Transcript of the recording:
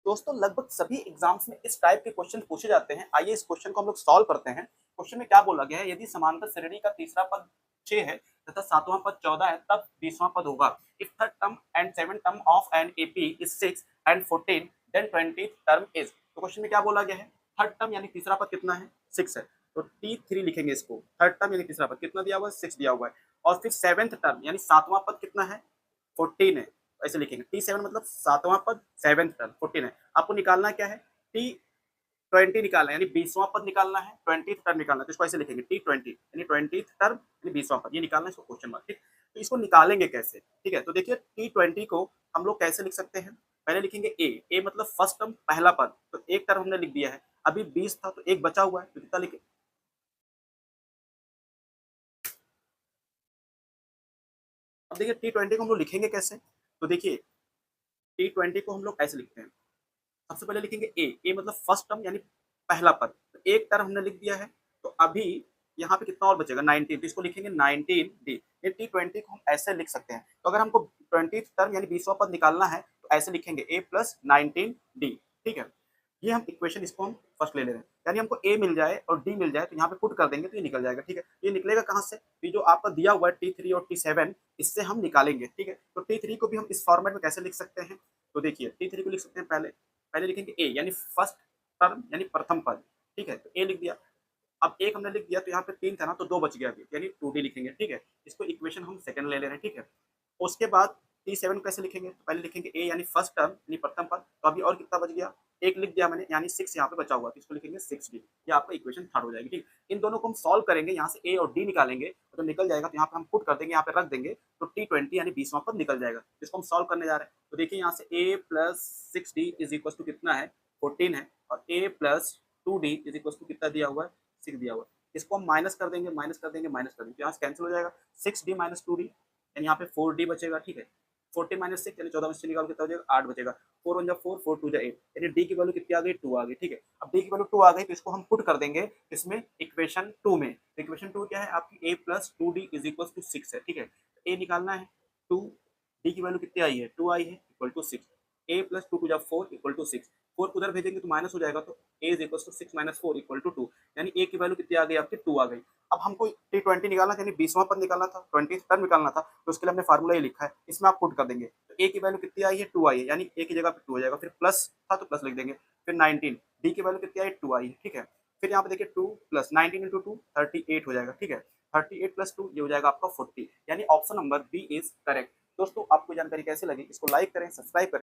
दोस्तों लगभग सभी एग्जाम्स में इस टाइप के क्वेश्चन पूछे जाते हैं। आइए इस क्वेश्चन को हम लोग सॉल्व करते हैं। क्वेश्चन में क्या बोला गया है, यदि समांतर श्रेणी का तीसरा पद 6 है तथा सातवां पद 14 है तब 20वां पद होगा। If third term and seven term of an AP is 6 and 14 then 20th term is. तो क्वेश्चन में क्या बोला गया है, थर्ड टर्म यानी तीसरा पद कितना है, 6 है, तो T3 लिखेंगे इसको। थर्ड टर्म यानी तीसरा पद कितना दिया हुआ है, 6 दिया हुआ है। और फिर सेवेंथ टर्म यानी सातवां पद कितना है, 14 है, ऐसे लिखेंगे। T7 मतलब सातवां पद, सेवेंथ टर्म 14 है। आपको निकालना क्या है, T20 निकालना है, यानी 20वां पद निकालना है, 20th टर्म निकालना है, तो इसको ऐसे लिखेंगे T20 यानी 20th टर्म यानी 20वां पद, ये निकालना है, इसको क्वेश्चन मार्क। ठीक, तो इसको निकालेंगे कैसे, ठीक है। तो देखिए T20 को हम लोग कैसे लिख सकते हैं, पहले लिखेंगे ए मतलब फर्स्ट टर्म पहला पद, तो एक टर्म हमने लिख दिया है। अभी 20 था तो एक बचा हुआ है, तो कितना लिखे, अब देखिए T20 को हम लोग लिखेंगे कैसे। तो देखिए T20 को हम लोग ऐसे लिखते हैं, सबसे पहले लिखेंगे ए मतलब फर्स्ट टर्म यानी पहला पद, तो एक टर्म हमने लिख दिया है। तो अभी यहाँ पे कितना और बचेगा, 19, तो इसको लिखेंगे 19 डी। ये T20 को हम ऐसे लिख सकते हैं। तो अगर हमको 20th टर्म यानी 20वां पद निकालना है तो ऐसे लिखेंगे ए प्लस 19 डी, ठीक है। ये हम इक्वेशन, इसको हम फर्स्ट ले रहे हैं, यानी हमको ए मिल जाए और डी मिल जाए तो यहाँ पे पुट कर देंगे तो ये निकल जाएगा, ठीक है। ये निकलेगा कहाँ से, ये जो आपका दिया हुआ है T3 और T7, इससे हम निकालेंगे, ठीक है। तो T3 को भी हम इस फॉर्मेट में कैसे लिख सकते हैं, तो देखिए T3 को लिख सकते हैं, पहले पहले लिखेंगे ए यानी फर्स्ट टर्म यानी प्रथम पद, ठीक है, तो ए लिख दिया। अब एक हमने लिख दिया तो यहाँ पे 3 था ना, तो 2 बच गया अभी, यानी 2D लिखेंगे, ठीक है। इसको इक्वेशन हम सेकंड ले ले रहे हैं, ठीक है। उसके बाद T7 कैसे लिखेंगे, तो पहले लिखेंगे ए यानी फर्स्ट टर्म यानी प्रथम पद, तो अभी और कितना बच गया, एक लिख दिया मैंने, यानी 6 यहाँ पे बचा हुआ, तो इसको लिखेंगे 6D। ये आपका इक्वेशन थर्ड हो जाएगी, ठीक। इन दोनों को हम सॉल्व करेंगे, यहाँ से ए और डी निकालेंगे, तो निकल जाएगा, तो यहाँ पे हम पुट कर देंगे, यहाँ पे रख देंगे, तो T20 यानी 20वां पद निकल जाएगा। इसको हम सॉल्व करने जा रहे हैं। तो देखिए यहाँ से a plus 6D is equal to कितना है, 14 है, और a plus 2D is equal to कितना दिया हुआ है, 6 दिया हुआ है। इसको हम माइनस कर देंगे, माइनस कर देंगे, माइनस कर देंगे, यहाँ से कैंसिल हो जाएगा, 6D माइनस 2D यानी यहाँ पे 4D बचेगा, ठीक है। 14 माइनस 6 यानी 14 में से निकालो कितना हो जाएगा, 8 बचेगा। 4 1 जा 4, 4 2 जा 8, यानी डी की वैल्यू कितनी आ गई, 2 आ गई, ठीक है। अब डी की वैल्यू 2 आ गई तो इसको हम पुट कर देंगे इसमें, इक्वेशन 2 में। इक्वेशन 2 क्या है आपकी, a plus 2d is equal to 6 है, ठीक है। a निकालना है 2, डी की वैल्यू कितनी आई है, 2 आई है, इक्वल टू 6। a प्लस 2 2 जा 4 इक्वल टू 6, 4 उधर भेजेंगे तो माइनस हो जाएगा, तो a is equal to 6 minus 4 equal to 2, यानी a की वैल्यू कितनी आ गई आपकी, 2 आ गई। अब हमको T20 निकालना था, यानी 20वां पद निकालना था, 20th टर्म निकालना था, तो उसके लिए हमने फार्मूला ये लिखा है, इसमें आप पुट कर देंगे। तो a की वैल्यू कितनी आई है, 2 आई है, यानी a की जगह पे 2 हो जाएगा, फिर प्लस था तो प्लस लिख देंगे, फिर 19, d की वैल्यू कितनी आई, 2 आई है, ठीक है। फिर यहाँ पे देखिए 2 प्लस 19 इंटू 2 38 हो जाएगा, ठीक है। 38 प्लस 2 ये हो जाएगा आपका 40, यानी option number B is correct. दोस्तों आपको जानकारी कैसे लगी, इसको लाइक करें, सब्सक्राइब करें।